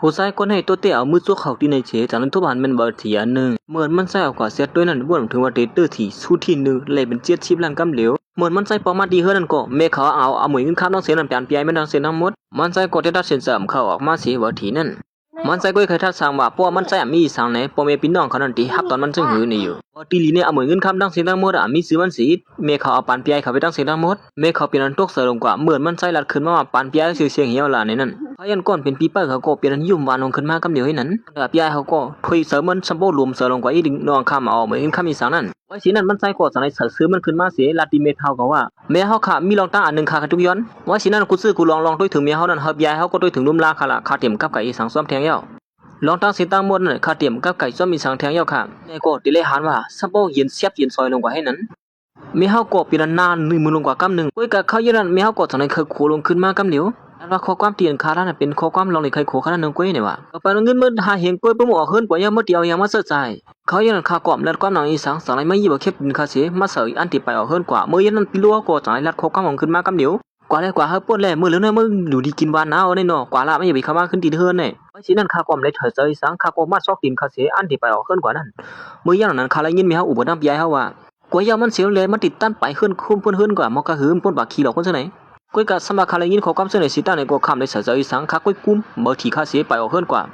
ผู้ชายคนให้ตัวเตะเอามือจ้วงเข้าที่ในเฉจากนั้นทุบหันมันเบิดทีอันหนึ่งเหมือนมันใส่เอากว่าเสียด้วยนั่นบ่ถึงว่าเตเตอร์ที่สู้ที่นึงเลยเป็น70ล้านกำเหลวเหมือนมันใส่ปอมาดีเฮือนั่นก็เมเขาเอาหมวยเงินข้ามต้องเสียนั่นเปลี่ยนเปียไม่ต้องเสียทั้งหมดมันใส่ก็ได้ตัดเส้นเสริมเข้าออกมาเสียบ่ทีนั่นมันใส่ก็เคยทัดสร้างว่าเพราะมันใส่มีสร้างไหนปอเมพี่น้องเขานั่นที่ฮับตอนมันจึงหือนี่อยู่พอตีลีเนี่ยเอาหมวยเงินข้ามต้องเสียทั้งหมดมีซื้อมันสีเมเขาเอาปานเปียเขาไปต้องเสียทั้งหมดเมเขาเปลี่ยนตกเสริมกว่าเหมือนมันใส่ลัดขึ้นมาปานเปียเสียงเหี่ยวล่ะในนั้นพยันก้อนเป็นปีเปอร์เขาก็เปลี่ยนยุ่มวานลงขึ้นมากำเดียวให้นั้นแต่ปีเขาก็ถอยเสริมมันซัมโบรวมเสริมลงกว่าอีดึงนองข้ามเอาเหมือนข้ามอีสานนั่นไว้สีนั้นมันใส่ก็สไลด์ซื้อมันขึ้นมาเสียลาติเมทเฮาก็ว่าเมียเฮาค่ะมีรองตั้งอันนึงค่ะทุกย้อนไว้สีนั้นกูซื้อกูลองด้วยถึงเมียเฮานั่นเฮาปีเฮาก็ด้วยถึงลุ่มลาค่ะละค่าเตรียมกับไก่สังซ้อมแทงเย้าลองตั้งเสียตั้งหมดนั่นค่าเตรียมกับไก่ซ้อมมีสังแทงเย้าค่ะแม่ก็ติเลยหันว่าซัมโบเย็นเสียบเย็นซอยลงกว่าให้นั้นเมียเฮาก็ปีนั้นนาน1มื้อลงกว่ากำนึงก้อยกับเขาอยู่นั่นเมียเฮาก็สไลด์เคยโคลงขึ้นมากำเดียวแล้วว่าข้อความเตียนคาร้านเป็นข้อความลองในใครโคขนาดนึงก้อยเนี่ยว่าก็ไปเงินมือหาเห็นก้อยไปหมดเฮิรนกว่ายังเมื่อเดียวยังมาเสียใจเขายังคากรอบแล้วความหนังอีสังสไลด์ไม่ยีบเข็บดินคาเสียมาเสยอันติไปเอาเฮิรนกว่าเมื่อยันนั้นปีลัวก็สไลด์ลัดข้อความของขึ้นมากำเดียวกว่าได้กว่าเฮาปวดแลมือเหลือเนี่ยมือดูดีกินวานหนาวได้เนาะกว่าละไม่อย่าไปเข้ามาขึ้นตีเฮิรนเนี่ยไว้สินั่นคากรอบเลยเฉยเสยสังคากรอบมาซอกตีนคาเสียอันติไปเอาเฮิรนกว่านั้นเมื่อยันนั้นคาเลยยินมีเฮาอุบน้ำยายเฮาว่ากว่ายามันเสียเลยมาติดตั้นไปเฮิรนคุ้มเพิ่นเฮิรนกว่ามอกะหืมปนบากขี้หลอกคนซะไหนก้อยกับสมาคาเลยยินข้อความเสนอสิตาในก็คำเลยเฉยเสยสังคาก้อยกุ้มเมื่อที่คาเสียไปเอาเฮิรนกว่า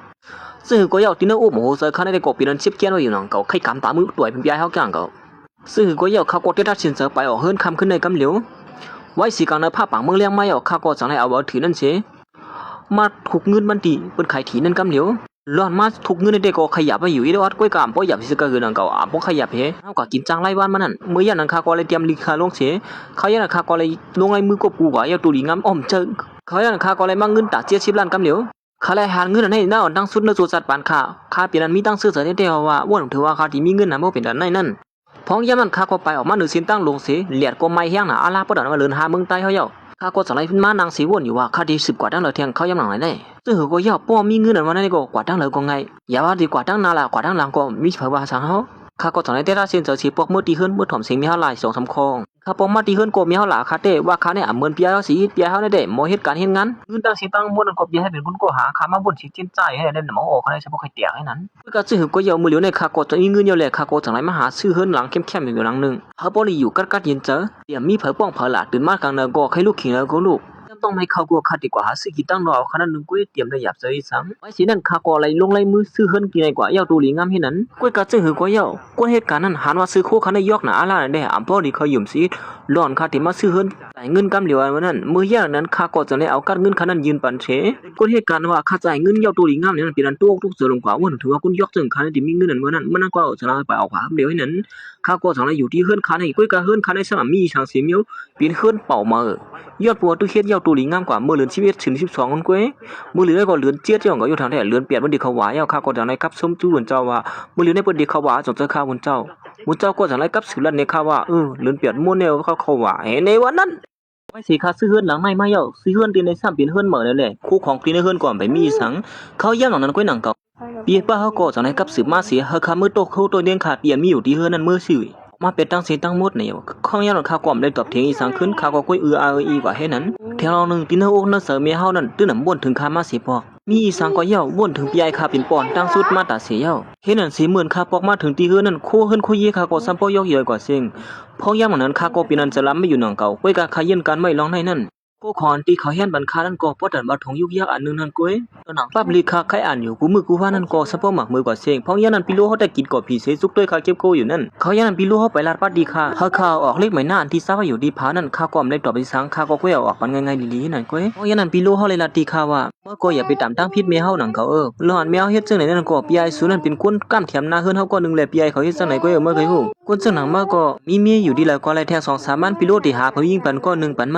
ซึ่งก็ยาวที่นั่นอุ้มโหเซอร์ข้าได้กบปีนั้นชิบเกี้ยนไว้อยู่หนังเก่าใครกำตามือตัวเป็นยายเขาแก่งเก่าซึ่งก็ยาวข้าก็ได้ตัดสินเซอร์ไปออกเฮิรนคำขึ้นในกำเหลียวไว้สีกลางในภาพปังเมืองเลี้ยงไม่ออกข้าก็สั่งให้เอาถือนั่นเสียมาถูกเงินบันตีเป็นไข่ถีนั่นกำเหลียวร้อนมาถูกเงินในเด็กก็ขยับไปอยู่อีเดวัดก้อยกามเพราะหยับสิกะคือหนังเก่าเพราะขยับเหเอาก็กินจังไรวันมันนั่นเมื่อยันนังข้าก็เลยเตรียมลีคาลงเสียเขายันข้าก็เลยลงในมือกบกูว่าเอาตูดีงามอ้อมเจอเขายันข้าก็เลยมาเงินตาเจี๊ยบล้านกำเหลียวข้าเลยหาเงินให้น่าอ่อนตั้งสุดในสุดสัตว์ปานข้าเปลี่ยนนั้นมีตั้งซื้อเสือเดียวว่าอ้วนถือว่าข้าที่มีเงินน่ะบ่เป็นอันไหนนั่นพ้องยามนั้นข้าก็ไปออกมา1 เซนตั้งลงเสียเหลียดก็ไม่แห้งน่ะอาลาปะดันมาเลินหาเมืองใต้เฮาเย้าข้าก็สไลด์ขึ้นมานางสีวนอยู่ว่าข้าดี10 กว่าตั้งเลยแทงเขายามหลังไหนได้ซึ่งก็เย้าป้อมีเงินอันวันนั้นก็กว่าตั้งเลยก็ไงอย่าว่าดีกว่าตั้งนาละกว่าตั้งหลังก็มีเผยว่าสังเฮาข้าก็สไลด์ได้ราเซนเสือสีปอกมือตีขึ้นมือถ่อมเสียงมีเฮาหลาย2-3คองข้าปอมาตีเฮิรนโกมีเฮาหลาคาเต้ว่าข้าเนี่ยเหมือนเปียเฮาสิเปียเฮาได้บ่เฮ็ดการเฮ็ดงานเงินตั้งสิตั้งบ่นั่นก็เปียให้เป็นคนก็หาข้ามาบ่นสิจินใจให้ได้หมอออกได้เฉพาะใครเตียให้นั้นก็ซื้อก็ยาวมือเหลียวในข้าก็จะมีเงินอยู่แหละข้าก็จังไรมาหาซื้อเฮิรนหลังเข้มๆอยู่หลังนึงเฮาบ่ได้อยู่กัดๆเย็นเจอเดี๋ยวมีเผยป้องเผยหลาตื่นมากลางเนก็ให้ลูกขิงแล้วก็ลูกต้องไม่เข้ากลัวคาดีกว่าหาซื้อกี่ตั้งรอขนาดนึงกุ้ยเตรียมได้หยับเจออีสังไว้สินั่นข้าก็อะไรลงไล่มือซื้อเฮิรนกี่ในกว่าเย้าตูหลีงามเฮ็ดนั้นกุ้ยก็ซื้อหือก็เย้ากุ้ยเหตุการณ์นั้นหันว่าซื้อโคคันได้ยอกหน้าอาลาได้อำพ่อดีเขายืมสิร้อนข้าที่มาซื้อเฮิรนจ่ายเงินกำเหลียวอันนั้นมื้อยามนั้นข้าก็จะได้เอากัดเงินคันนั้นยืนปันเฉกุ้ยเหตุการณ์ว่าข้าจ่ายเงินเย้าตูหลีงามนี่มันเป็นอันทุกเสือลงกว่าว่าถือว่ากุ้ยยอกจึงคันที่มีเงินนั้นมันนั่นก็จะเอาไปเอาขวาเดียวให้นั้นข้าก็จังไรอยู่ที่เฮิรนคันให้กุ้ยก็เฮิรนคันให้สมมีช่างเสียมิวเป็นเฮิรนเป่ามา ยอดปัวตุเฮ็ดยาวตูหลีงามกว่ามื้อเลือน11ถึง12คนกวยมื้อเหลือก็เลือน7จ่องก็อยู่ทางแท้เลือน8วันดีเขาว่าข้าก็จังได๋กับสมจูวนเจ้าว่ามื้อเหลือในเปิ้นดีเขาว่าจงเจอข้าวนเจ้าก็จังได๋กับสือลันในข้าว่าเลือน8มื้อแนวเขาว่าเห็นในวันนั้นไว้สิข้าซื้อเฮือนหลังใหม่มาเย้าซื้อเฮือนตีใน3เป็นเฮือนเหมือนั่นแหละคู่ของตีในเฮือนก่อนไปมีสังเขาย่างหลังนั้นก้อยหนังเก่าเปียป้าเขาก็จังได๋กับสืบมาเสียเฮาข้ามื้อโตเขาตัวเลี้ยงขาเปลี่ยนมีอยู่ที่เฮือนนั้นมื้อซื่อมาเป็นตั้งสีตั้งหมดเนี่ยข้างยันข้ากล่อมได้ตอบเถียงอีสังขึ้นข้าก็กุ้ยอีกว่าให้นั้นแถวเราหนึ่งที่เนื้ออกเนื้อเสือเมียเฮานั่นตื้อหนำบ่นถึงข้ามาสีปอกมีอีสังก็เย่าบ่นถึงปีไอข้าเป็นปอนตั้งสุดมาตาเสียเย่าเห็นนั่นสีเหมือนข้าปอกมาถึงตีเฮือนั่นโคเฮิรนโคเย่ข้าก็ซ้ำปอยอกเยอะกว่าเสียงพอยามนั้นข้าก็ปีนั้นจะล้ำไม่อยู่หนังเก่ากุ้ยกะข้าเย็นกันไม่ร้องในนั่นก็ขอนตีเขาเฮียนบันคานั่นก็ปอดันบัดทงยุกยักอันนึงนั่นก้อยตอนหนังปั๊บลีคาใครอ่านอยู่กูมือกูว่านั่นก็ซับปอหมักมือกว่าเสียงพอยานั้นปีโลเขาได้กินกอผีเสซุกด้วยข้าเก็บโคอยู่นั่นเขายานั้นปีโลเขาไปลาดปัดดีค่ะเฮาข้าวออกเล็กใหม่หน้าอันที่ซาว่าอยู่ดีผานั่นข้าก็ไม่ได้ตอบไปสังข้าก็ก้อยออกมันง่ายๆลีๆนั่นก้อยพอยานั้นปีโลเขาเลยลาตีข้าว่าเมื่อก็อย่าไปตามตั้งพิษเมียเฮาหนังเขาหลอนเมียเฮ็ดจังไหนนั่นก็ปีไอสูนั่นเป็นคนก้ามเถียมหน้าเฮือนเฮาก็นึงแหละปีไอเขาเฮ็ดจังไหนก้อยเมื่อเคยฮู้คนจังหนังมาก็มีเมียอยู่ดีแล้วก็ไล่แทง2-3บ้านปีโลที่หาเพิ่นยิงปันก็1ปันม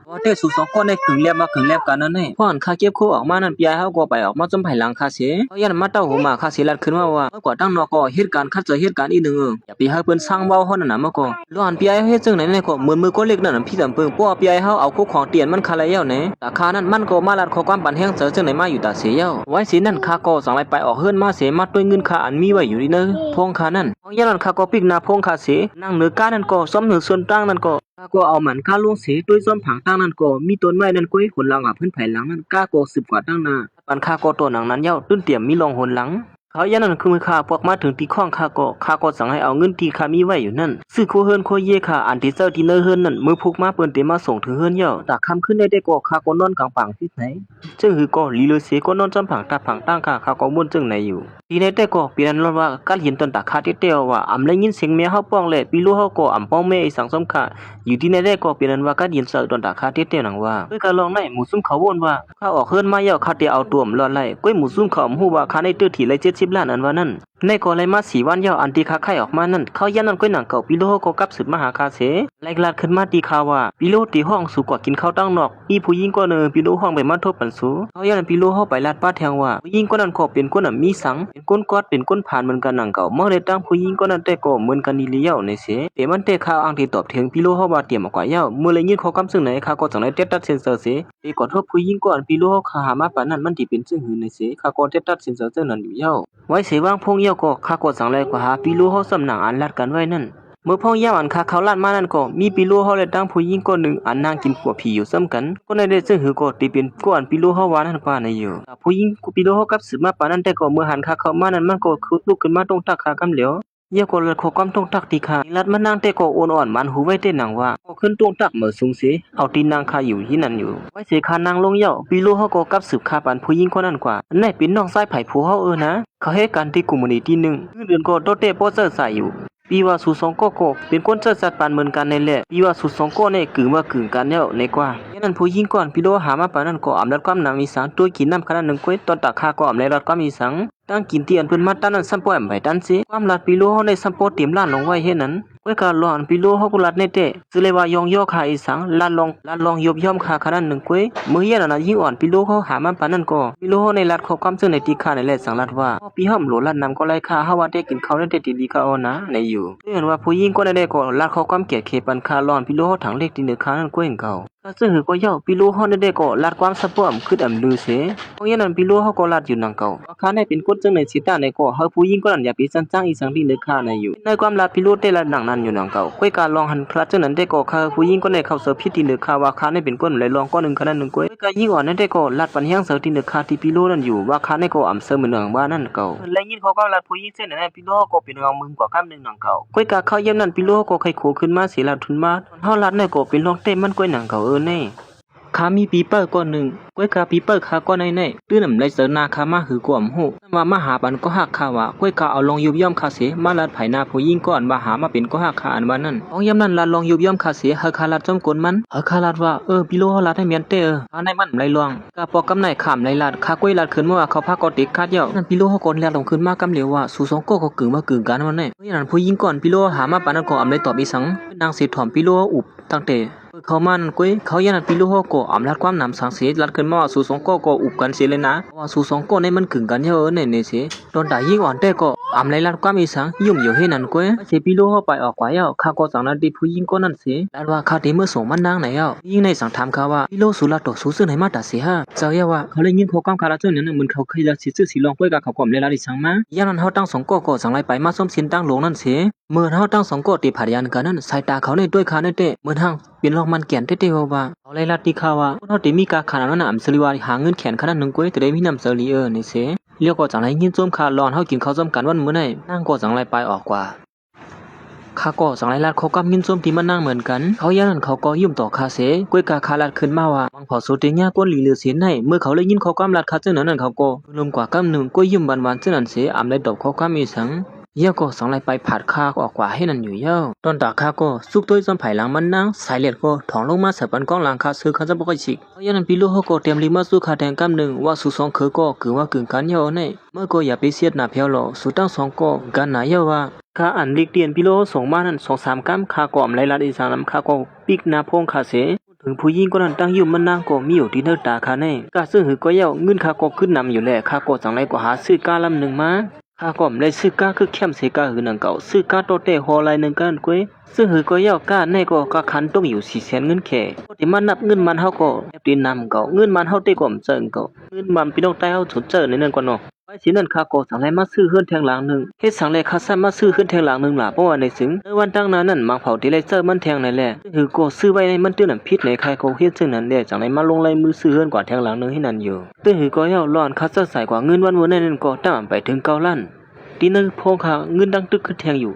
าว่าแต่สู่2คนได้กึ่งแลบมาแลบกันนั่นให้พ่อนข้าเก็บโคออกมานั่นปีไอเฮาก็ไปออกมาจมไผหลังข้าเสียเขายันมาเต้าหูมาข้าเสียลัดขึ้นมาว่าเมื่อกว่าตั้งนอกก็เหตุการณ์คัดเจอเหตุการณ์อีนึงอย่าไปให้เพิ่นสร้างเว้าเฮานั่นน่ะเมื่อก่อนย้อนปีไอเฮ็ดจังไหนก็เหมือนมือก็เล็กนั่นพี่ตำเปิงป้อปีไอเฮาเอาคุกของเตียนมันคาแล้วแหน่ราคานั้นมันก็มาลัดข้อความปันแห้งเจอจังไหนมาอยู่ตาเสียไว้สินั่นข้าก็สั่งไปออกเฮือนมาเสียมาด้วยเงินข้าอันมีไว้อยู่ดีเนอะพงข้านั่นยันนั้นข้าก็ปิกหน้าพงข้าเสียนั่งเหนือก้านั่นก็ซ้อมเหนือส่วนตั้งนั่นก็ข้าก็เอามันข้าลงเสียด้วยซ้อมผังตั้งนั่นก็มีต้นไม้นั่นก้อยคนหลังเพิ่นไผหลังนั่นก้าก็10 กว่าตั้งนา ปันข้าก็ตัวหนังนั้นเย้าตื้นเตี่ยมมีลองหนหลังเขายันนั่นคือมือข้าพวกมาถึงที่ข้องข้าก็สั่งให้เอาเงินที่ข้ามีไว้อยู่นั่นซื้อโคเฮินโคเย่ข้าอันที่เซอร์ที่เนอร์เฮินนั่นมือพุกมาเปิ้นเตมาส่งถึงเฮินเย้าตากคำขึ้นได้ก็ข้าก็นอนกลางปังที่ไหนจึงหือก็ลีเลเสก็นอนจำผังตาผังตั้งข้าก็ม่วนจึงไหนอยู่ทีในแต่ก็ปีนั้นรอดว่าการเห็นตนตาข้าเตี้ยวว่าอำเลยยินเสียงเมียเฮาป้องแลปีลูเฮาก็อำป้องแม่อีสังสมข้าอยู่ที่ในแต่ก็ปีนั้นว่าการเห็นเสือตนตาข้าเตี้ยวหนังว่าด้วยการลองในหมู่ซุ่มเขาวนว่าข้าออกเฮินมาเย้าข้าเตเอาตัวมรอดไล่ก้อยหมู่ซุ่มเขาฮู้ว่าข้าในตื้อที่เลย70ล้านอันว่านั่นในก็เลยมา4วันเย้าอันที่ข้าไข่ออกมานั่นเขายันนั่นก้อยหนังเก่าปีลูเฮาก็กลับสืบมาหาข้าเสแลกลาดขึ้นมาตีข้าว่าปีลูตีห้องสู่กว่ากินข้าวตั้งนอกมีผู้หญิงก็เนอปีลูห้องไปมาทบปันสูเขายันปีลูเฮาไปลาดป้าแทงว่าผู้หญิงก็นั่นก็เป็นคนมีสังเป็นคนกอดเป็นคนผ่านเหมือนกันหนังเก่าเมื่อได้ตั้งผู้หญิงก็นั่นแต่ก็เหมือนกันนี่เลี้ยวในเสแต่มันแต่ข้าวอังที่ตอบถึงปีลูเฮาว่าเตรียมกว่าเย้าเมื่อเลยยินเขากำซึ่งไหนข้าก็จังได้เต็ดตัดเซนเซอร์เสไปกอดทบผู้หญิงก่อนปีลูเฮาข้าหามาปานนั้นมันสิเป็นซึ่งหือในเสข้าก็เต็ดตัดเซนเซอร์นั้นอยู่เย้าไว้เสวางพงเย้าก็ข้าก็จังไลกว่าหาปีลูเฮาสำนักอันลัดกันไว้นั่นเมื่อพ่อย่าอันข้าเขาลาดมานั่นก็มีปีโลเฮาและตั้งผู้หญิงคนหนึ่งอันนางกินกัวผีอยู่ซ้ำกันก็ในได้ซึ่งหือก็ตีเป็นก้อนปีโลเฮาวานั่นกว่าในอยู่ผู้หญิงกูปีโลเฮากับสืบมาปานนั้นแต่ก็เมื่อหันข้าเข้ามานั้นมันก็คือลุกขึ้นมาตรงตักข้ากำเหลียวเยี่ยก็เลยขอความตรงตักตีข้าลัดมานั่งแต่ก็อ่อนๆมันหูไว้เต้นหนังว่าก็ขึ้นตรงตักเหมือสูงเสเอาตีนางข้าอยู่ที่นั่นอยู่ไว้เสข้านางลงเย่าปีโลเฮาก็กับสืบข้าปานผู้หญิงคนนั้นกว่านั่นเป็นน้องชายไผ่ผู้เฮานะเขาให้กันที่กุมณีที่1เดือนก็โตเตโปเซอร์ใส่อยู่ปีว่าสุสองก็เป็นคนเจอสัตว์ปานเหมือนกันในแหละปีว่าสุสองก็เนี่ยกึ่งว่ากึ่งกันแล้วในกว่ายันนั้นผู้หญิงก่อนพี่โลหามาปานนั้นก็อำรัดความนางมีสังตัวกินน้ำขนาด1ก้วยตอนตาข้าก็อำในรัดความมีสังตั้งกินเตียนเพิ่นมาตั้นนั้นซ้ำป่อยไปตั้นสิความรัดปีโลเฮาได้ซ้ำโปเตรียมล้านลงไว้เฮ็ดนั้นก้วยการลอนปีโลเฮาก็รัดในเตสิเลยว่ายองย่อข้าอีสังลาดลองยบย่อมข้าขนาด1ก้วยมื้อเย็นนั้นยิ่งอ่อนปีโลเฮาหามาปานนั้นก็ปีโลเฮาในรัดข้อความซึ่งในตีข้าในแลสังรัดว่าปีห้อมโหลลัดนำก็ไล่ข้าเฮาว่าได้กินข้าวได้ดีๆก็เอานะในอยู่เรื่องว่าผู้หญิงก็ได้ก็ลาดข้อความเกียดเขปันคาลอนปีโลเฮาถังเล็กที่เหนือข้านั้นก้วยเก่าก็ซึ่งหือก็เย้าปีโลเฮาได้ก็ลาดความสะป้อมคืออำลือเสเพราะยันนั้นปีโลเฮาก็ลาดอยู่นังเก่าข้าได้เป็นคนจังในสิตาในก็เฮาผู้หญิงก็นั่นอย่าไปสั่นจ้างอีสังที่เหนือข้าในอยู่ในความลาดปีโลได้ลาดหนังนั้นอยู่นังเก่าก้วยการลองหันคลาดจังนั้นได้ก็ข้าผู้หญิงก็ได้เข้าเสิร์ฟพิธีเหนือข้าว่าข้าได้เป็นคนไหลลองก็1ขนาด1ก้วยก็ยิ่งอ่อนนั้นได้ก็ลาดปัญญาเสิร์ฟที่เหนือข้าที่ปีโลนั่นอยู่ว่าข้าได้ก็อำเสิร์ฟเหมือนหนังบ้านนั่นเก่าและยินเขาก็ลาดผู้หญิงเส้นนั้นปีโลก็เป็นเงามึงกว่าคำนึงหนังเก่าก้วยกาเข้าเยี่ยมนั้นปีโลก็ไข้โขขึ้นมาเสียลาดทุนมาเฮาลาดในก็เป็นลองเต้มันก้วยหนังเก่าแน่ข้ามีปีเปอร์ก้อนหนึ่งก้วยกาปีเปอร์ข้าก้อนในตื้อนำไรเสนาข้ามาหือกวมหูว่ามาหาปันก็หักข้าว่าก้วยกาเอาลองยุบย่อมข้าเสียมาลัดไผ่นาผู้ยิ่งก้อนมาหามาเป็นก็หักข้าอันว่านั่นเอาย่ำนั่นลัดลองยุบย่อมข้าเสียเฮาข้าลัดจอมกลมันเฮาข้าลัดว่าพี่โลเฮาลัดให้เมียนเตข้าในมันไรลองกาปอกกำไหนขามไรลัดข้าก้วยลัดขึ้นเมื่อว่าเขาพากอติกคาดเย่านั่นพี่โลเฮาก่อนแล้วลงขึ้นมากำเหลียวว่าสู่สองก็กึ่งว่ากึ่งกันวันนี้เพราะนั้นผู้ยิ่งก่อนพี่โลหามาปานนั้นก็อำไรตอบอีสังนางเสียถ่อมพี่โลอุบตั้งแต่เขามันก้วยเขายันปีลูกก็อำลัดความนำสังเสียลัดขึ้นมาสู่สองก็อุบกันเสียเลยนะว่าสู่สองก็ในมันกึ่งกันเยอะในเสียตอนได้ยิ่งอ่อนแต่ก็อำไรลัดความอีสังยุ่มอยู่ให้นั่นก้วยเสียปีลูกไปออกกว่าเย้าข้าก็สั่งนัดดีผู้หญิงก็นั่นเสียแต่ว่าข้าเดเมื่อส่งมันนางไหนเย้ายิ่งในสังถามข้าว่าปีลูกสุราตกสู้ซึ่งไหนมาตัดเสียฮะเจ้าเย้าว่าเขาเลยยิ่งเขากำคาราเจ้าเนี่ยมันเขาเคยละสีลองก้วยกับเขาก่อมเลยละดิสังมายันนั้นเขาตั้งสองก็สั่งไรไปมาส้มเสียนตั้งหลงนั่นเสียเมื่อเขาตั้งสองก็ตีผัดยันกันนั้นสายตาเขาในด้วยขาในเตะเหมือนห้างเป็นลองมันแก่นเตะว่าเอาไรลัดที่ข้าว่าเขาเดมีกาขนาดนั้นอ่ำสลิวาหาเงินแขนขนาด1ก้วยแต่ได้มีน้ำเสลีในเสียเลี้ยวก็จังไรยินจมคาลอนเขากินข้าวจมกันวันมื้อไหนนั่งก็จังไรไปออกกว่าข้าก็สั่งไรลัดเขากับยินส้มที่มันนั่งเหมือนกันเขายันนั้นเขาก็ยุ่มต่อคาเสก้วยกาคาลัดขึ้นมาว่าบางพอสุดเตียก้นหลีเลือเสียในเมื่อเขาเลยยินเขากำลัดคาเจ้านั้นเขาก็ลมกว่ากำหนึ่งก้วยยุ่มวันเจ้านั้นเสอำไรดอกเขากำมีสังเยี่ยก็สั่งไรไปผัดข้าออกกว่าให้นั่นอยู่เย้าตอนตาข้าก็ซุกตัวจนไผ่หลังมันนั่งสายเลือดก็ถองลงมาใส่ปันก้องหลังข้าซื้อข้าจะบอกฉีกเพราะยันนั้นปีลูกเขาก็เตรียมรีมาสู้ข้าแทงกำหนึ่งว่าสู่สองคือก็คือว่ากึ่งกันเย้าในเมื่อก็อย่าไปเสียดหน้าเพียวหรอกสู่ตั้งสองก็กันหนาเย้าว่าข้าอันลิกเตียนปีโลส่งมานั่น2-3กัมข้าก็อำไรลัดอีสานลำข้าก็ปิกนาพงข้าเสถึงผู้หญิงก็นั้นตั้งยุ่มมันนางก็มีอยู่ที่เนื้อตาข้าแน่กาซื้อหือก็เย้าเงินข้าก็ขึ้นนำอยู่แหละข้าก็จังไรก็หาซื้อกาลำหนึ่งมาข้าก็เลยซื้อกาคือเข้มเสกาหือนังเก่าซื้อกาโตเตฮอลายหนึ่งกันก้วยซึ่งหือก็เย้ากาในก็คันต้องอยู่400,000เงินแค่ที่มันนับเงินมันเฮาก็ตีนำเก่าเงินมันเฮาเตก่อมเจิงเก่าเงินมันพี่น้องใต้เฮาสนเจอในนั้นก่อนเนาะ สินั่นข้าก็สั่งให้มาซื้อเฮือนแทงหลังนึงเฮ็ดสั่งให้ข้าสั่นมาซื้อเฮือนแทงหลังนึงล่ะเพราะว่าในซึ่งในวันตั้งนั้นนั่นมังเผาที่ไรเซอร์มันแทงนั่นแหละคือก็ซื้อไว้ในมันตื้อนั่นผิดในใครก็เฮ็ดซึ่งนั้นแหละสั่งให้มาลงลายมือซื้อเฮือนกว่าแทงหลังนึงให้นั่นอยู่ตื้อหือก็ย่อร้อนข้าจะใส่กว่าเงินวันนั้นก็ตามไปถึง9 ล้านทีนึงพงข้าเงินดังตึกขึ้นแทงอยู่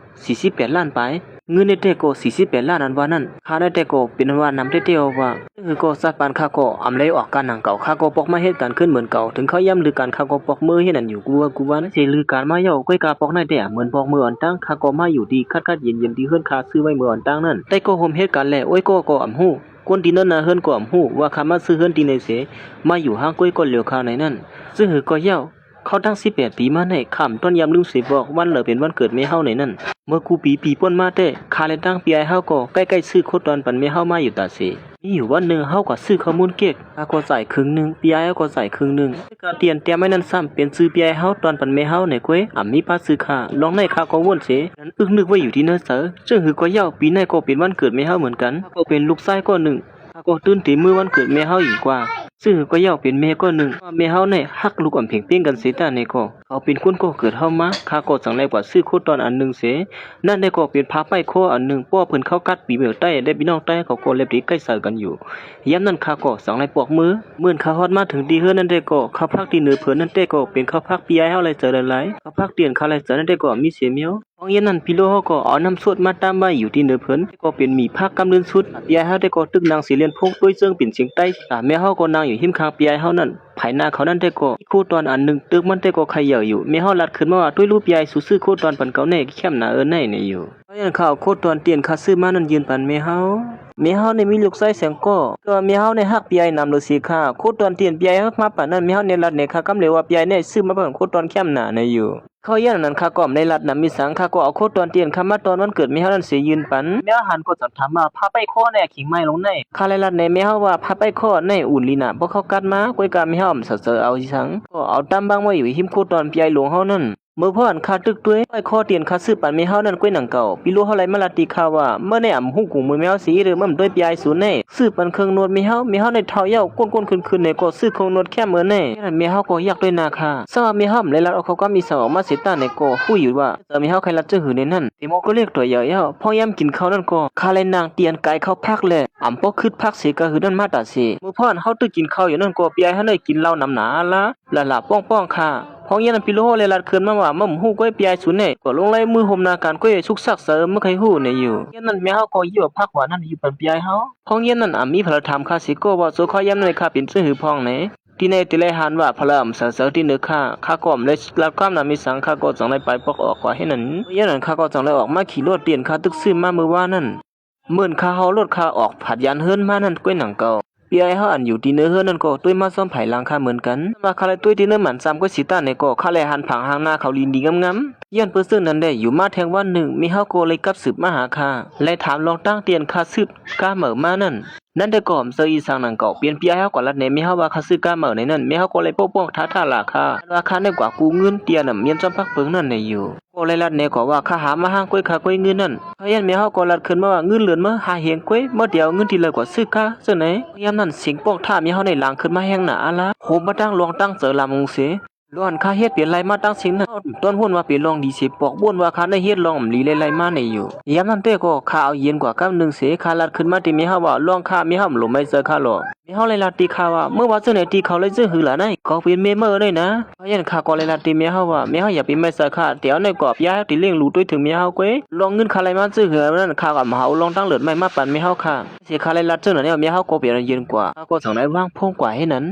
48 ล้านไปเงินในเตก็48 ล้านอันว่านั้นข้าได้แต่ก็เป็นว่านำเที่ยวว่าคือก็สัตว์ปานข้าก็อำเลยออกการหนังเก่าข้าก็ปอกมาเฮ็ดการขึ้นเหมือนเก่าถึงเขาย้ำลือการข้าก็ปอกมือให้นั่นอยู่กูว่าสิลือการมาเย่าก้อยกาปอกในแต่เหมือนปอกมืออ่อนตั้งข้าก็มาอยู่ดีคัดเย็นๆที่เฮือนข้าซื้อไว้มืออ่อนตั้งนั่นแต่ก็โฮมเฮ็ดการแลโอ้ยก็อำฮู้คนที่นั่นน่ะเฮือนก็อำฮู้ว่าข้ามาซื้อเฮือนที่ในเสมาอยู่ห้างก้อยก็เหลียวข้าในนั่นซึ่งหือก็เย่าเขาตั้ง18 ปีมาในค่ำต้นยามลืมสิบอกวันเหลือเป็นวันเกิดแม่เฮาในนั่นเมื่อกูปีป่นมาแต่คาเลยตั้งปีไอเฮาก็ใกล้ๆซื้อโคตรปันแม่เฮามาอยู่ตาเสมีอยู่วันนึงเฮาก็ซื้อข้อมูลเก็กข้าก็จ่ายครึ่งนึงปีไอเฮาก็จ่ายครึ่งนึงการเตียนแต่ไม่นั่นซ้ำเป็นซื้อปีไอเฮาตอนปันแม่เฮาในก้วยมีป้าซื้อค่าลองในข้าก็วนเสนั้นอึ้งนึกว่าอยู่ที่เนอเสอจึงหือก็ยาวปีในก็เป็นวันเกิดแม่เฮาเหมือนกันก็เป็นลูกชายก็นึงข้าก็ตื่นตีมือวันเกิดแม่เฮาอีกกว่าซึ่งก็ยาวเป็นแม่ก็นึงแม่เฮาเนี่ยฮักลูกอำเพ่งเป้งกันเสียตาในก็เขาเป็นคนก็เกิดเฮามาข้าก็สั่งไล่กว่าซื้อโคตรอันนึงเสนั่นได้ก็เป็นพาไปโคอันนึงป้อเพิ่นเข้ากัดปีเบียวใต้ได้พี่น้องใต้เขาก็เล็บดีใกล้ใส่กันอยู่ย้ำนั้นข้าก็สั่งไล่ปอกมือเมื่อข้าฮอดมาถึงดีเฮือนั่นได้ก็ข้าพักที่เหนือเพิ่นนั่นได้ก็เป็นข้าพักปีไอเฮาเลยเจอหลายๆข้าพักเตียนข้าเลยเจอนั่นได้ก็มีเสียเมียวพองเย็นนั้นพี่โลเฮาก็เอาน้ำสวดมาตามไว้อยู่ที่เหนือเพิ่นก็เป็นมีภาคกำลืนสุดปีไอเฮาได้ก็ตึกนางสีเลียนพงด้วยเจิงเป็นเสียงใต้แม่เฮาก็นางอยู่หิมข้างปีไอเฮานั่นภายหน้าเขานั่นได้ก็คู่ตอนอันนึงตึกมันได้ก็ใครเหยาอยู่แม่เฮาลัดขึ้นมาว่าด้วยรูปใหญ่สู้ซื้อคู่ตอนปันเก่าแน่แคมหน้าแน่นี่อยู่เพราะงั้นข้าวคู่ตอนเตียนข้าซื้อมานั่นยืนปันแม่เฮาในมีลูกชายแสงก็แม่เฮาในฮักปีไอนำฤาษีข้าคู่ตอนเตียนปีไอเฮามาปานนั้นแม่เฮาในลัดในข้ากำเหลวว่าปีไอเนี่ยซื้อมาเพิ่นคู่ตอนแคมหน้าในอยู่เขาย่านนั้นข้าก็ในรัฐนำมีสังข้าก็เอาโคตรเตียนข้ามาตอนวันเกิดแม่เฮานั้นเสียยืนปันแม่หันก็จับถามว่าพาไปข้อแน่ขิงไม้ลงในข้าเลยรัฐในแม่เฮาว่าพาไปข้อในอุ่นลีน่ะบ่เขากัดมาก้อยกาแม่เฮาเสอเอาสิสังก็เอาตามบางไว้อยู่หิมโคตรปีไอหลวงเฮานั่นเมื่อพ่อนข้าตึกด้วยไปข้อเตียนข้าซื้อปันแม่เฮานั่นก้อยหนังเก่าพี่รู้เฮาไหลมาลาตีข้าว่าเมื่อในอ่ำฮู้กูมือแมวสีหรือมันด้วยปีไอศูนย์ในซื้อปันเครื่องนวดแม่เฮาในเท้าเย้าก้นขึ้นในก็ซื้อเครื่องนวดแค่มื้อในแม่เฮาก็อยากด้วยนาค่ะซะว่าแม่เฮาเลยรัดเอาเขาก็มีสาวมาเสตาในก็ฮู้อยู่ว่าจะมีเฮาใครรัดจะหือในนั่นติโมก็เรียกตัวใหญ่เย้าพอยามกินข้าวนั่นก็คาเลยนางเตียนไก่เข้าพักแลอ่ำปอคึดพักเสก็หือนั่นมาตาเสเมื่อพ่อนเฮาตึกกินข้าวอยู่นั่นก็ปีไอเฮาได้กินเหล้าน้ำหนาละป้องค่ะพองยันพิโลเลยลัดเคือนมาว่ามั่มฮู้ก้อยปีไอศูนย์เนี่ยก็ลงไล่มือห่มนาการก้อยสุกซักเสริมไม่เคยฮู้เนี่ยอยู่ยันนั้นแม่เฮาก็อยู่พักว่านั่นอยู่เป็นปีไอเฮาพองยันนั้นมีพระธรรมข้าสิก็ว่าโซขอยำในข้าเป็นซื่อหือพองไหนที่ในติเลหันว่าพระอำเสที่เนื้อข้าก็อมเลยรับความนามีสังข้าก็จังได้ไปปอกออกกว่าให้นั้นยันนั้นข้าก็จังได้ออกมาขี่รถเตียนข้าตึกซื้อมาเมื่อว่านั่นเหมือนข้าเฮารถข้าออกผัดยันเฮิรนมานั่นก้อยหนังเก่าปีไอเฮาอันอยู่ที่เนื้อเฮือนั่นก็ตุ้ยมาซ้อมไผ่ลังค่าเหมือนกันว่าคาเลยตุ้ยที่เนื้อหมันซ้ำก็สิตาในก็คาเลยหันผังหางหน้าเขาลีนดีงามๆย้อนเปิ้นซึ่งนั้นได้อยู่มาแทงวันหนึ่งมีเฮาก็เลยกลับสืบมาหาข้าและถามลองตั้งเตียนข้าสืบกาเหม่อมานั่นได้ก่อมเซออีสังนังก็เปลี่ยนปีไอเฮาก็ลัดในมีเฮาว่าข้าซื้อกาเหม่อในนั้นมีเฮาก็เลยป้องท้าราคาในกว่ากูเงินเตียนน่ะเมียนจำพักเปิงนั่นในอยู่ก็เลยลัดในก็ว่าข้าหามาห้างก้อยข้าก้อยเงินนั่นพยันมีเฮาก็ลัดขึ้นมาว่าเงินเหลือมาหาเฮงก้อยเมื่อเดียวเงินที่เหลือกว่าซื้อกาซึ่งไหนยามนั้นสิงป้องท่ามีเฮาในหลังขึ้นมาแห้งหนาละโหมาตั้งลองตั้งเสอลำงเสล้วนข้าเฮ็ดเปลี่ยนไรมาตั้งสิงนั้นต้นหุ้นว่าเปลี่ยนลองดีสิปอกบ้วนว่าข้าได้เฮ็ดลองลีไรมาในอยู่ยามนั้นเต้ก็ข้าเอาเย็นกว่ากับ1เสข้าลัดขึ้นมาที่มีเฮาว่าลองข้ามีเฮาหลงไม่เจอข้าหรอมีเฮาเลยลัดตีข้าว่าเมื่อว่าเจ้าไหนตีเขาเลยซื้อหือหล่ะไหนก็เป็นเมเมอร์ได้นะเพราะยันข้าก็เลยลัดตีมีเฮาว่ามีเฮาอย่าไปไม่เจอข้าเดี๋ยวในกรอบยาที่เลี้ยงรู้ด้วยถึงมีเฮาก้อยลองเงินข้าไรมาซื้อหือนั่นข้ากับเฮาลองตั้งเลือดไม่มาปั่นมีเฮาค่ะเสียข้าเลยลัดเจ้าไหนเนี่ยมีเฮาก็เปลี่ยนเย็นกว่าข้าก็สั่งได้ว่างพงกว่าให้นั้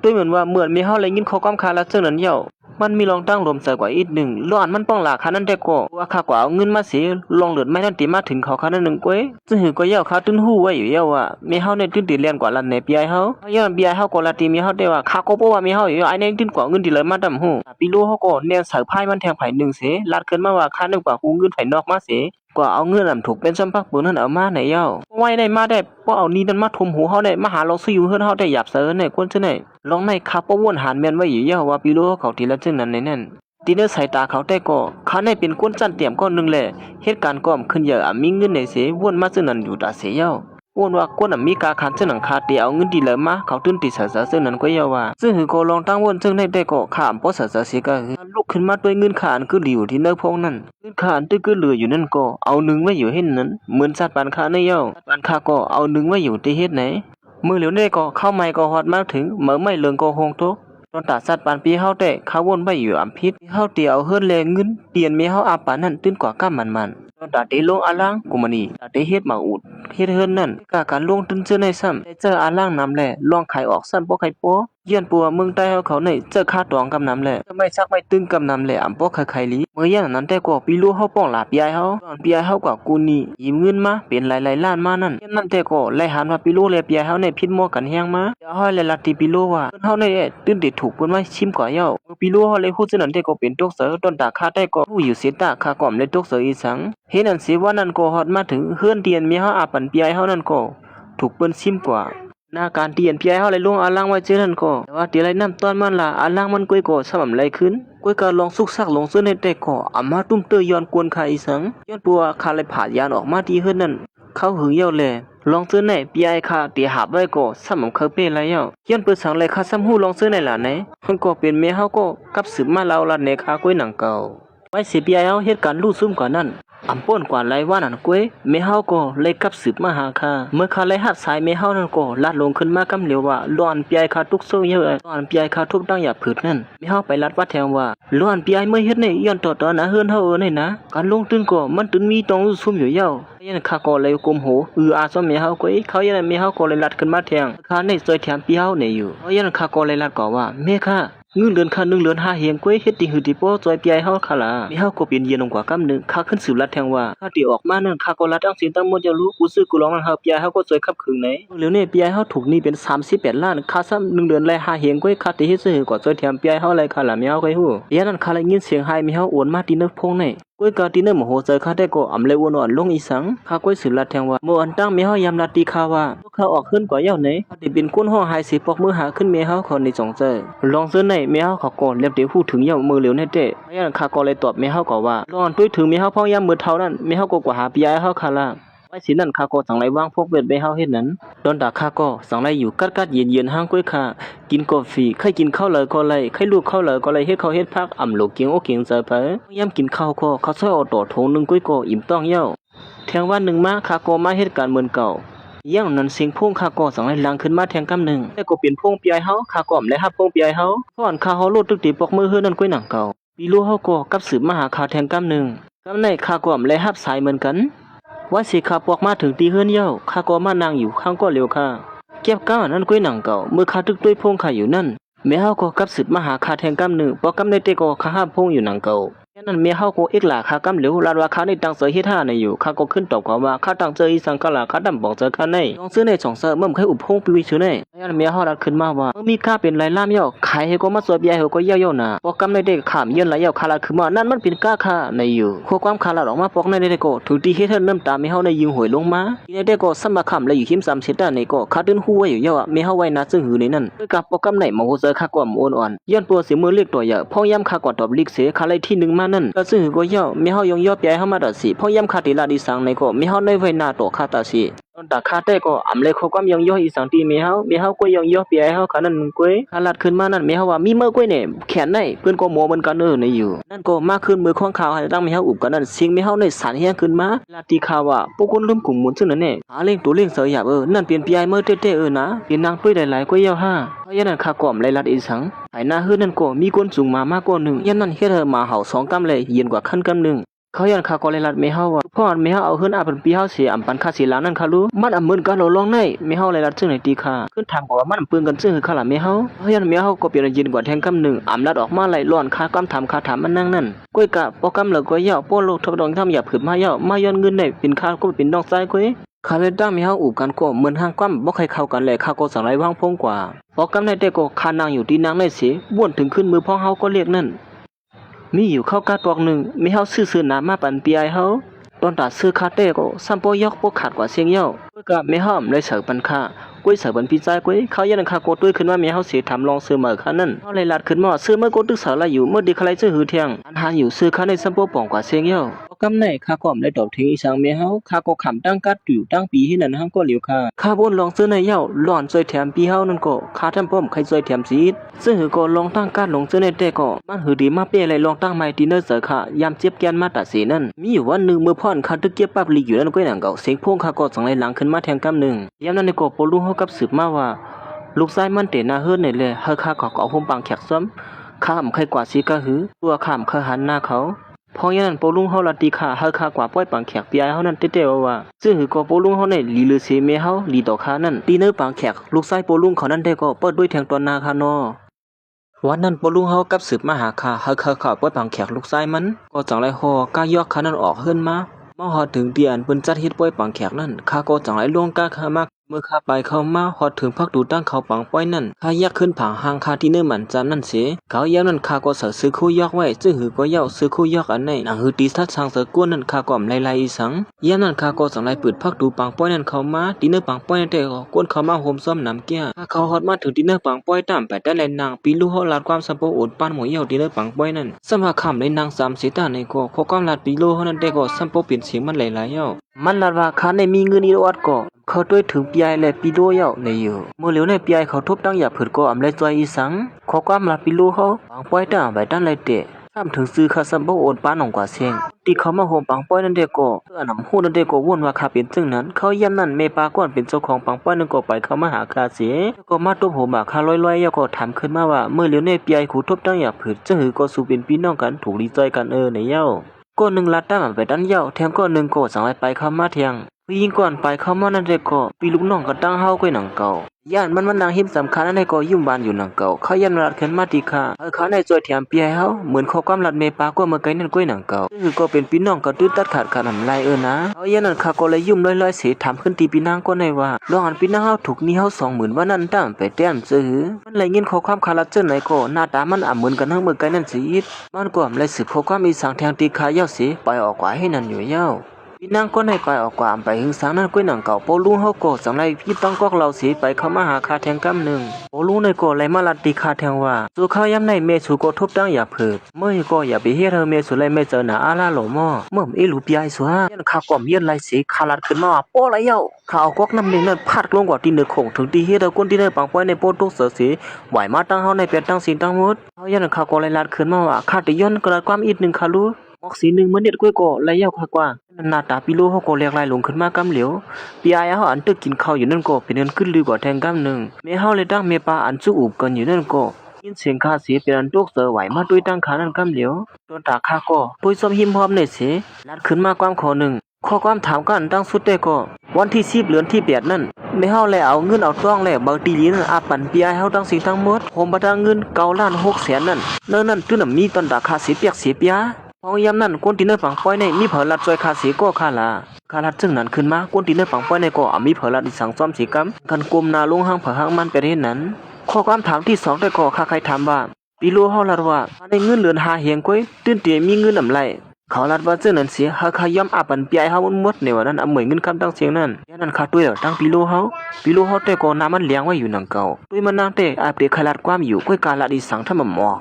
นด้วยเหมือนว่าเหมือนมีเฮาเลยยินเขาก้มคาลัดเจ้านั้นเหี่ยวมันมีรองตั้งรวมเสือกว่าอีกหนึ่งร้อนมันป้องหลาคานั่นได้ก็ว่าข้ากว่าเอาเงินมาเสียลองเหลือไม่นั่นตีมาถึงเขาคานั่นหนึ่งก้อยซึ่งหือก็เย้าข้าตื้นหู้ไว้อยู่เย้าว่ามีเฮาในตื้นตีเลียนกว่าลันในปีไอเฮาย้อนปีไอเฮาก็ละตีมีเฮาได้ว่าข้าก็บ่ว่ามีเฮาอยู่ไอ้ในตื้นกว่าเงินที่เลยมาดำหูปีโลเฮาก็แนวเสือพายมันแทงไผ่หนึ่งเสลัดเกินมาว่าข้านึกว่าฮูเงินไผ่นอกมาเสกว่าเอาเงินนำถูกเป็นซ้ำพักปืนนั่นเอามาไหนเย้าไว้ได้มาได้บ่เอานี่นั่นมาทุมหูเฮาได้มาหาลองซื้ออยู่เฮือนเฮาได้หยับเสือในคนซื่อไหนลองในข้าบ่วนหานแม่นไว้อยู่เย้าว่าปีโลเขาทีละจึงนั้นในนั่นตีเนื้อสายตาเขาแต่ก็ข้าในเป็นก้นจันเตรียมก้อนนึงแหละเหตุการณ์ก้อมขึ้นเยอะมีเงินในเสวนมาซึ่งนั้นอยู่ตาเสียเย้า อ้วนว่ากวนมีกาคันเส้นหนังคาเตียวเงินดีเลยมาเขาตื่นตีเสือซึ่งนั้นก็ยาวว่าซึ่งหือก็ลองตั้งวนซึ่งได้ก็ขามป้อเสือเสียก็ลุกขึ้นมาด้วยเงินขานคืออยู่ที่เนื้อพงนั่นเงินขานตื้อคือเหลืออยู่นั่นก็เอาหนึ่งไว้อยู่ให้นั้นเหมือนสัตว์ปานคาในเย้าปานคาก็เอาหนึ่งไว้อยู่ที่เฮ็ดไหนมือเหลียวได้ก็เข้าไม่ก็ฮอดมาถึงเหมือไม่เลืองก็หงทุกตอนตาสัตว์ปานปีเฮาแต่เขาวนไปอยู่อำพิษเฮาเตียวเฮือนแลเงินเปลี่ยนมีเฮาอาปานนั่นตื้นกว่าก้ามันตอนตาเตลงอาล่างกุมานี่ตาเตเฮ็ดมาอุดเฮ็ดเฮือนนั่นกะการลงตื้นเจอในซ้ำแต่เจออาล่างนำแลลองไขออกซ้ำบ่ไขปัวเยี่ยนปัวเมืองใต้เฮาเขาในเจอค่าตองกำนำแลจะไม่ซักไม่ตึงกำนำแลอำบ่ไขลีเมื่อย่างนั้นแต่ก็ปีลูเฮาป้องลาปียายเฮาตอนปียายเฮากว่ากูนี่ยืมเงินมาเป็นหลายๆล้านมานั่นนั่นแต่ก็ไล่หันว่าปีลูแลปียายเฮาในพิษหม้อกันแฮงมาเดี๋ยวเฮาเลยลัดที่ปีลูว่าเพิ่นเฮาในตื้นได้ถูกเพิ่นมาชิมกว่าเย้าปีลูเฮาเลยฮู้ซื่อนั้นแต่ก็เป็นตกเสือต้นตาคาได้ก็ผู้อยู่เสียตาคาก่อมเลยตกเสืออีสังเฮ็ดนั่นสิว่านั่นก็ฮอดมาถึงเฮือนเตียนมีเฮาอาปันปียายเฮานั่นก็ถูกเปิ้นชิมกว่าหน้าการเตียนพี่ไอ้เฮาเลยลงอาล่างไว้เจอนั่นก็แต่ว่าเดี๋ยวไรน้ำตอนมันล่ะอาล่างมันก้อยก็สม่ำไรขึ้นก้อยก็ลองสุกซักลงซื้อในแต่ก็อามาตุ้มเตยย้อนกวนคาอีสังย้อนปัวคาเลยผ่ายานออกมาที่เฮือนนั่นเขาหือเย้าแลลองซื้อในพี่ไอ้คาเตียหาบไว้ก็สม่ำเคยเป้ไรเย้าย้อนเปิดสังเลยคาซ้ำหู้ลองซื้อในล่ะไหนมันก็เป็นแม่เฮาก็กับสืบมาเราละในคาก้อยหนังเก่าไว้สิพี่ไอ้เฮาเฮ็ดการลู่ซุ่มกว่านั้นอำป้นกว่าไรว่านั่นก้วยเมเฮาก็เลยกับสืบมาหาคาเมื่อคาเลยหัดสายเมเฮานั่นก็ลัดลงขึ้นมากำเหลียวว่าล้อนปีไอคาทุกโซ่เยอะล้อนปีไอคาทุบตั้งอย่าผืดนั่นเมเฮาไปลัดวัดแทงว่าล้อนปีไอเมื่อเฮ็ดในย้อนต่อนะเฮือนเฮานี่นะการลงตึ้นก็มันตึ้นมีตองซุ่มอยู่เย้ายันคาก็เลยกุมหูอาซ้อมเมเฮาก้วยเขายันเมเฮาก็เลยลัดขึ้นมาแทงคาในซอยแถมปีเฮาเนี่ยอยู่ยันคาก็เลยลัดก็ว่าเมฆาเงินเดือนค่า1 เดือน5เฮียงก้วยเฮ็ดติหือติป้อจอยปีไอเฮาคาล่ะมีเฮาก็เป็นเย็นลงกว่ากำนึงค่าขึ้นสืบลัดแทงว่าค่าติออกมานั่นค่าก็ลัดตั้งสินตั้งหมดจะรู้กูซื้อกูร้องนั่นเฮาปีไอเฮาก็จอยคับคืนไหนเหลียวนี่ปีไอเฮาถูกนี่เป็น38 ล้านค่าซ้ำ1 เดือนแล5เฮียงก้วยค่าติเฮ็ดซื้อกว่าจอยแถมปีไอเฮาเลยคาล่ะมีเฮาก้อยฮู้เดี๋ยวนั้นคาเลยยินเสียงไห้มีเฮาโอนมาติเนพงในก้วยกาติเนมโหใจค่าได้ก็อำเลยวนอ่อนลงอีสังค่าก้วยสืบลัดแทงว่าเมื่ออันตั้งมีเฮายำลัดตีค่าว่าเขาออกขึ้นกว่าเย้าไหนได้เป็นคนห้องหายสิปอกมือหาขึ้นเมเฮาคนในจงเจอลองซื้อในเมเฮาเขาก่อนเล็บเดี๋ยวพูดถึงเย้ามือเหลียวในเต้ยันค่าก็เลยตอบเมเฮาก็ว่าลอนตุ้ยถึงเมเฮาพ้องยำมือเท่านั้นเมเฮาก็กว่าหาปีไอเฮาคาล่ะไว้สินั่นค่าก็สังไรว่างพวกเบ็ดเมเฮาเฮ็ดนั้นตอนดาค่าก็สังไรอยู่กัดเย็นห้างก้วยค่ากินกาแฟใครกินข้าวเลยก็เลยใครลูกข้าวเลยก็เลยเฮ็ดข้าวเฮ็ดพักอ่ำโลกเกียงโอเกียงใจไปยำกินข้าวก็เขาซอยเอาต่อโถนึงก้วยก็อิ่มต้องเย้าแทงวัน1มาค่าก็มาเฮ็ดการเหมือนเก่าอย่างนั้นเสียงพงค่าก็สังไรลังขึ้นมาแทงกำนึงแต่ก็เป็นพงปีไอเฮาค่าก็และฮับพงปีไอเฮาก่อนค่าเฮาโลดตึกติปอกมือเฮือนั่นก้วยหนังเก่าปีลูเฮาก็กับสืบมาหาค่าแทงกำนึงกำในค่าก็และฮับสายเหมือนกันว่าสิข้าปอกมาถึงตีเฮือนเย้าข้าก็มานั่งอยู่ข้างก็เร็วค่ะเก็บก้าวนั่นก้วยหนังเก่าเมื่อข้าตึกด้วยพงข้าอยู่นั่นแม่เฮาก็กับสืบมาหาข้าแทงกำนึงปอกกำในเตก็ข้าห้ามพงอยู่หนังเก่าฉะนั้นแม่เฮาก็เอกหลาข้ากำเหลวลาดว่าข้าในตั้งเสยเฮ็ดหาในอยู่ข้าก็ขึ้นตอบกว่าข้าตั้งเจออีสังกะลาข้าดำบอกเจอข้าในลองซื้อใน2เซอร์เมื่อเคยอุบพงปีวิชื่อในฉะนั้นแม่เฮาดัดขึ้นมาว่ามีค่าเป็นหลายล้านเย้าขายให้ก็มาสวยใหญ่เฮาก็เย้าๆน่ะปอกกำในเด็กขามเยือนหลายเย้าคาลาคือมานั่นมันเป็นก้าค่าในอยู่ข้อความคาลาออกมาปอกในเด็กก็ถูกตีเฮ็ดน้ำตาแม่เฮาในยิงหวยลงมาในเด็กก็สมาคำและอยู่หิม3เซตในก็ข้าตื่นฮู้ไว้อยู่เย้าแม่เฮาไว้นาซึ่งหือในนั้นด้วยกับปอกกำในมาโหเจอข้าก็อ่อนย้อนปัวสิมือเรียกตัวเย้าพ่อยำข้าก็ตอบลิกเสข้าเลยที่1มานั่นก็ซึ่งหือก็เย้าเฮายองยอปีไอเฮามาดสิพ่อยำคาติลาดิสังในก็เฮาในไว้หน้าต่อคาตาสิตอนตาคาแต่ก็อำเลยข้อความยองยออีสังตีเฮาก็ยองยอปีไอเฮาคันนั้นก้วยคาลัดขึ้นมานั่นเฮาว่ามีเมื่อก้วยเนี่ยแขนในเพิ่นก็หมอเหมือนกันในอยู่นั่นก็มาขึ้นมือข้างข่าวให้ตั้งเฮาอุบกันนั่นสิ่งเฮาในสารเฮียงขึ้นมาลาติข่าวว่าพวกคนลืมกลุ่มหมุนซึ่งนั่นแน่หาเล่งตัวเล่งเสยหยาบนั่นเป็นปีไอเมื่อเต้นะเป็นนางตุ้ยหลายๆก้วยยาวห้าเพราะยันนั้นข้าก่อมเลยลัดอีสังไอ้หน้าฮื้อนั่นก็มีคนสูงมามากกว่า1ยันนั้นเฮ็ดให้มาเห่า2กำเลยเย็นกว่าขั้นกำนึงเขายันข้าก็เลยลัดเมเฮาว่าพ่อเมเฮาเอาเฮือนอาเป็นปีเฮาเสียอำปันค่าสิลานั่นค่ะรู้มันอำเหมือนกันเราลองในเมเฮาเลยลัดซึ่งในตีค่าขึ้นถามก็ว่ามันปืนกันซึ่งคือค่าละเมเฮาเพราะยันเมเฮาก็เปลี่ยนยินกว่าแทงกำนึงอำลัดออกมาไหลร้อนค่ากำถามมันนั่งนั่นก้อยกะปอกำเหลือก้อยยาวป้อโลกทบดองทำหยับผืดมาเยามาย้อนเงินได้เป็นค่าก็เป็นดอกซ้ายก้อยคาเลยตั้งเมเฮาอุบกันก็เหมือนห้างกว้ำบ่ใครเข้ากันเลยข้าก็สั่งไรวางพงกว่าปอกำในแต่ก็คานางอยู่ที่นางในเสียบ้วนถึงขึ้นมือพ้องเฮาก็เรียกนั่นมีอยู่เข้ากาตอก1มีเฮาซื้อน้ำมาปันปีไอเฮาตอนตาซื้อคาเต้ก็ซัมโปยอกบ่ขาดกว่าเสียงเย้าก็แม่ห้อมเลยเสิร์ฟปันค่าก้วยเสิร์ฟบันพี่ใจก้วยเขายันค่าโกตุ้ยขึ้นมาแม่เฮาสิทำลองซื้อมาคันนั้นเฮาเลยลัดขึ้นมาซื้อเมื่อโกตึกเสาละอยู่เมื่อดีใครซื้อหือเที่ยงอันหาอยู่ซื้อค่าในซัมโปป่องกว่าเสียงเย้า กำไหนข้าก็ไม่ได้ตอบทิ้งอีสังเมเฮาข้าก็ขำตั้งกัดอยู่ตั้งปีให้นั่นเฮาก็เหลียวข้าบนลองซื้อในเหย้าหล่อนซอยแถมปีเฮานั่นก็ข้าทำป้อมใครซอยแถมซีดซึ่งหือก็ลองตั้งกัดลงซื้อในแต่ก็มันหือดีมาเป้อะไรลองตั้งไม้ตีเนอร์เสือข้ายามเจ็บแกนมาตัดสีนั่นมีอยู่วันนึงเมื่อพ่อนข้าตึกเก็บปั๊บลีอยู่นั่นก็หนังเก่าเสียงพงข้าก็สังไหลหลังขึ้นมาแทงกำนึงยามนั้นในก็ปลุงเฮากับสืบมาว่าลูกชายมันเตนาเฮิรนนี่แหละเฮาข้าก็เอาห่มปังแขกซ้ำข้ามใครกว่าสิกะหือตัวข้ามเคหันหน้าเขาพออย่างนั้นปลุงเฮาละตีขาเฮาข้ากว่าป้อยปังแขกปียเฮานั้นเต้ๆว่าซึ่งหือก็ปลุงเฮาในลีลือเสเมเฮาลีต่อข้านั้นตีเนอปังแขกลูกชายปลุงเขานั้นได้ก็เปิดด้วยแทงตอนนาคานอวันนั้นปลุงเฮากับสืบมาหาข้าเฮาข้าป้อยปังแขกลูกชายมันก็จังไรฮอกายอกข้านั้นออกเฮิรนมาฮอดถึงเตียนเปิ้นจัดเฮ็ดป้อยปังแขกนั่นข้าก็จังไรล่วงกาข้ามากเมื่อข้าไปเข้ามาฮอดถึงพักดูตั้งเขาปังป้อยนั่นข้ายักขึ้นผางหางคาที่เนื้อมันจำนั่นเสียเขายาวนั่นข้าก็ซื้อคู่ยอกไว้ซึ่งหือก็เย้าซื้อคู่ยอกอันไหนหนังหือตีทัดช่างเสือกวนนั่นข้าก็อำไล่อีสังยามนั่นข้าก็จังไรเปิดพักดูปังป้อยนั่นเข้ามาที่เนื้อปังป้อยนั่นแต่ก็กวนเข้ามาโฮมซ้อมน้ำแก้ข้าเขาฮอดมาถึงที่เนื้อปังป้อยตามไปแต่แลนางปีลูกเฮาลาดความสัมปอดปานหมวยเย้าที่เนื้อปังป้อยนั่นสมาคำในนาง3เสตาในก็พอความลาดปีลูกเฮานั้นแต่ก็สัมปอเปลี่ยนเสียงมันหลายๆเย้ามันลาดว่าข้าในมีเงินอีออดก็เขาด้วยถึงปีไอและปีโลเย้าในอยู่เมื่อเหลียวในปีไอเขาทบตั้งอย่าเผิดก็อำไลจอยอีสังขอความลาปีโลเขาปังป้อยตั้งไปตั้งไรเตะข้ามถึงซื้อข้าสัมปโอนป้าหนองกว่าเสียงที่เขามาโฮมปังป้อยนั่นเด็กก็เพื่อนำหูนั่นเด็กก็วนว่าข้าเป็นซึ่งนั้นเขาย่ำนั่นเมปาก้อนเป็นเจ้าของปังป้อยนั่นก็ไปเขามาหาข้าเสียก็มาตบหัวบ่าข้าลอยๆย่าก็ถามขึ้นมาว่าเมื่อเหลียวในปีไอขู่ทบตั้งอย่าเผิดจะหือก็สู่เป็นพี่น้องกันถูกรีจอยกันในเย้าก็หนึ่งลัดตั้งไปด้านเย้าแถมก็หนึ่งก็สั่งไปเข้ามาเทียงผู้หญิงก่อนไปเข้ามานั่นเด็กก็ปีลูกน้องก็ตั้งเฮาก้อยหนังเก่าย่านมันนางหิมสำคัญนั่นในก็ยุ่มบานอยู่หนังเก่าเขายันรัดขึ้นมาตีขาเขาในจอยแถมเปียเฮาเหมือนข้อความรัดเมปาก็เมื่อไกลนั่นก้อยหนังเก่าคือก็เป็นพี่น้องก็ตื้อตัดขาดกันลายนะเขายันนั่นข้าก็เลยยุ่มลอยๆเสียถามขึ้นตีพี่นางก็ในว่าลองอันพี่นางเฮาถูกนี่เฮา20,000ว่านั่นตั้งไปแต้มซื้อมันเลยยินข้อความคาราเจอไหนก็หน้าตามันเหมือนกันทั้งเมื่อไกลนั่นสิมันก็เลยสืบข้อความมีสังแทงตีขาเย้าสิไปออกกว่าให้นั่นอยู่เย้าพี่นางก็ในไปออกกว่าไปหึงสางนั่นก้อยหนังเก่าโปลุงเฮาก็สังไรพี่ต้องกอกเราเสียไปเข้ามาหาคาแทงกำหนึ่งโปลุงในก็เลยมาลัดตีคาแทงว่าสู่ข้าวย้ำในเมสูก็ทุบตั้งอย่าเผิดเมื่อก็อย่าไปเฮ็ดเธอเมสูเลยไม่เจอหน้าอาลาหล่อหม้อเมื่อเอลูปีไอสัวยันข้าก่อมเย็นไรเสียคาลัดขึ้นมาโป้ไรเย้าข้าเอากอกน้ำหนึ่งนั่นพัดลงกว่าตีเนื้อคงถึงตีเฮ็ดเอาก้นตีเนื้อปังป้อยในโป้ตุกเสือเสียไหวมาตั้งเฮาในเป็ดตั้งสินตั้งมดเขายันข้าก็เลยลัดขึ้นมาว่าข้าติย้อนกระความอีกหนึ่งคารู้ออกสีหนึ่งมันเด็ดกล้วยก็ไรเย้าข้ากว่าหน้าตาปีโลเขาก็เรียกลายลงขึ้นมากำเหลียวปีไอเขาอันตึกกินข้าวอยู่นั่นก็เป็นเงินขึ้นลือกว่าแทงกำหนึ่งเมเฮาเลยตั้งเมปาอันสู้อุบกันอยู่นั่นก็ยินเสียงคาเสียเป็นอันตุกเสือไหวมาด้วยตั้งขานั่นกำเหลียวตัวตาข้าก็ปุยซ้อมหิมพร้อมในเสียลัดขึ้นมาความขอหนึ่งข้อความถามกันตั้งสุดได้ก็วันที่10 เดือนที่8นั่นเมเฮาเลยเอาเงินเอาต้องแล้วบางทีนี้อาปั่นปีไอเฮาตั้งสิ่งทั้งหมดโฮมบัตรเงิน9,600,000นั่นนั่นตื้นมีตอนตาคาเสียเปียกเสียเปียพอยามนั้นก้นตีเนอร์ปังป้อยในมีเผลลัดจอยคาเสียก็คาลาคาลัดซึ่งนั้นขึ้นมาก้นตีเนอร์ปังป้อยในก็มีเผลลัดอีสังซ้อมสีกำกันกลมนาลงห้างเผห้างมันไปเห็นนั้นข้อความถามที่2ได้ก็ข้าใครถามว่าปีโลเฮาลัดว่าในเงินเหลือนหาเหียงก้อยตื้นเตียมีเงินอำไรเขาลัดว่าซึ่งนั้นเสียหาขย่อมอาปันปีไอเฮาหมดในวันนั้นเหมือนเงินคำตั้งเสียงนั้นยันนั้นข้าด้วยตั้งปีโลเฮาแต่ก็น้ามันเลี้ยงไว้อยู่หนังเก่าด้วยมันนางเตะอาเปขลัดความอยู่ก้อยการลัดอีสังทำหมอ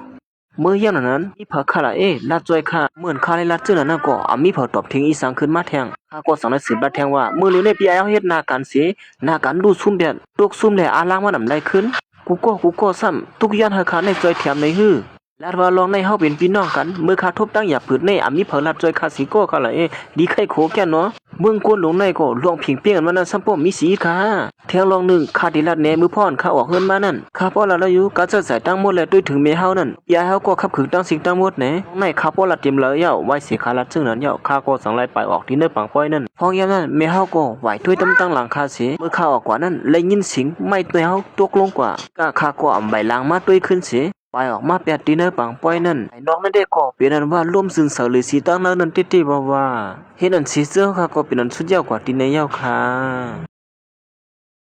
เมื่อย่างนั้นมีเผอคาละลัดจอยข้าเหมือนคาเลยลัดเจ้านั้นก็มีเผอตอบทิ้งอีสังขึ้นมาแทงข้าก็สั่งให้สืบบัดแทงว่าเมื่อเลี้ยวในปีไอเฮ็ดนาการเสียนาการดูซุ่มเบียดตกซุ่มแหล่อาล้างมันำไรขึ้นกูก็ซ้ำทุกย่านเฮาคาในจอยแถมในฮื้อลาดว่าลองในเฮาเป็นพี่น้องกันเมื่อข้าทบตั้งอย่าผืดในมีเผอลัดจอยข้าสิก็คาละดีไข่โคแก่เนาะเมืองกวนหลงในก็ลวงผิงเปี้ยงมันนั้นซ้ำป้อมมีสีค่ะแถวลองหนึ่งข้าดิลัดแหนมือพ่อนข้าออกเฮิรนมานั่นข้าป้อลัดอยู่กะจะใส่ตั้งหมดแล้วด้วยถึงเมเฮานั่นยายเฮาก็ขับขึงตั้งสิ่งตั้งหมดแหนในข้าป้อลัดเต็มเลยเย้าไว้เสียข้าลัดซึ่งนั้นเย้าข้าก็สั่งไล่ไปออกที่เนื้อปังป้อยนั่นพอยามนั้นเมเฮาก็ไหวถ้วยตั้งหลังคาเสียเมื่อข้าออกกว่านั้นเลยยินเสียงไม่ตัวเฮาตกลงกว่าก็ข้าก็อำใบล้างมาด้วยขึ้นเสียไปออกมาแปดตีเนอร์ปังป้อยนั่นไอ้น้องนั่นได้ก็เป็นนั้นว่าร่วมซึงเสลือสีตั้งนั้นติดๆว่าเห็นอันสีเสื้อค่ะก็เป็นอันสุดยอดกว่าตีเนยเย้าค่ะ